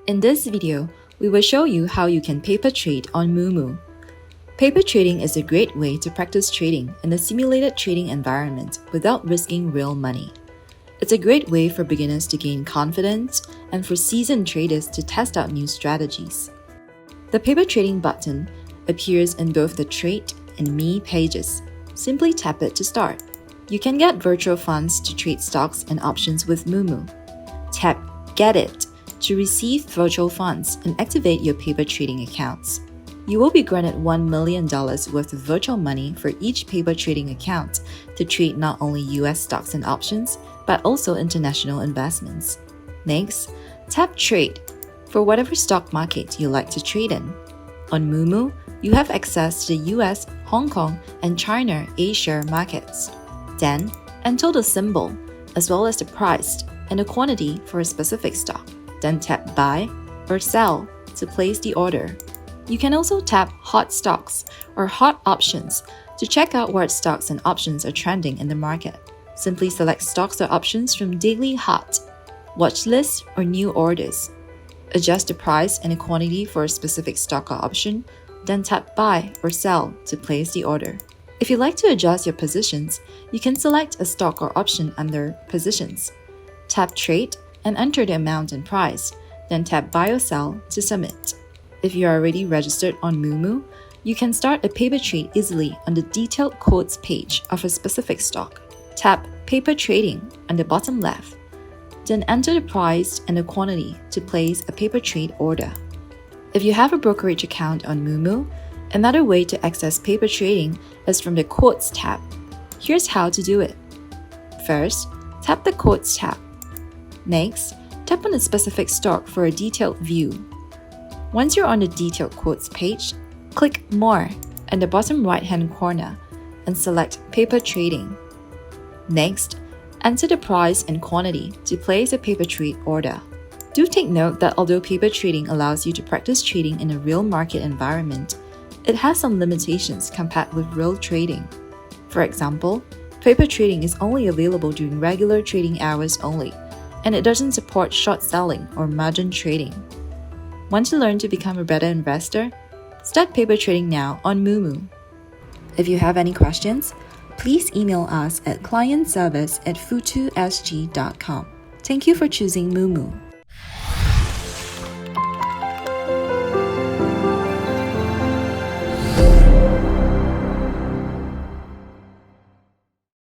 In this video, we will show you how you can paper trade on Moomoo. Paper trading is a great way to practice trading in a simulated trading environment without risking real money. It's a great way for beginners to gain confidence and for seasoned traders to test out new strategies. The paper trading button appears in both the Trade and Me pages. Simply tap it to start. You can get virtual funds to trade stocks and options with Moomoo. Tap Get It to receive virtual funds and activate your paper trading accounts. You will be granted $1 million worth of virtual money for each paper trading account to trade not only US stocks and options, but also international investments. Next, tap Trade for whatever stock market you like to trade in. On Moomoo, you have access to the US, Hong Kong, and China A-share markets. Then, enter the symbol, as well as the price and the quantity for a specific stock. Then tap Buy or Sell to place the order. You can also tap Hot Stocks or Hot Options to check out what stocks and options are trending in the market. Simply select stocks or options from Daily Hot, Watch List, or New Orders. Adjust the price and the quantity for a specific stock or option, then tap Buy or Sell to place the order. If you like to adjust your positions, you can select a stock or option under Positions. Tap Trade and enter the amount and price, then tap Buy or Sell to submit. If you are already registered on Moomoo, you can start a paper trade easily on the detailed quotes page of a specific stock. Tap Paper Trading on the bottom left, then enter the price and the quantity to place a paper trade order. If you have a brokerage account on Moomoo, another way to access paper trading is from the Quotes tab. Here's how to do it. First, tap the Quotes tab. Next, tap on a specific stock for a detailed view. Once you're on the detailed quotes page, click More in the bottom right-hand corner and select Paper Trading. Next, enter the price and quantity to place a paper trade order. Do take note that although paper trading allows you to practice trading in a real market environment, it has some limitations compared with real trading. For example, paper trading is only available during regular trading hours only, and it doesn't support short selling or margin trading. Want to learn to become a better investor? Start paper trading now on Moomoo. If you have any questions, please email us at clientservice@futusg.com. Thank you for choosing Moomoo.